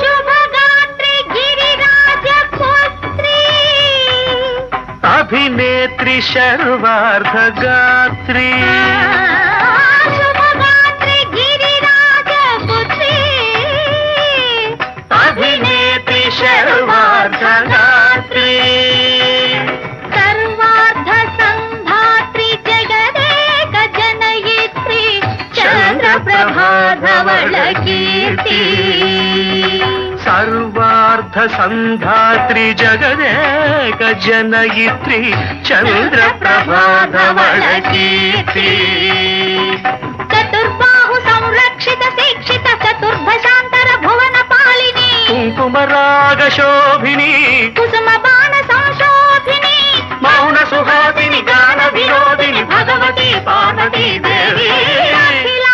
शुभगात्री गिरिराजपुत्री अभिनेत्री शर्वार्धगात्री शुभगात्री गिरिराजपुत्री अभिनेत्री शर्वार्धगात्री सर्वार्ध संधात्री जगदेक जनयित्री चंद्रप्रभाधवल कीर्ति सर्वार्ध संधात्री जगदेक जनयित्री चंद्रप्रभाधवल कीर्ति चतुर्बाहु संरक्षित शिक्षित चतुर्भशांतर भुवन पालिनी कुंकुमराग शोभिनी कुसुम बाण संशोभिनी मौन सुहासिनी गान विनोदिनी भगवती पार्वती देवी अखिल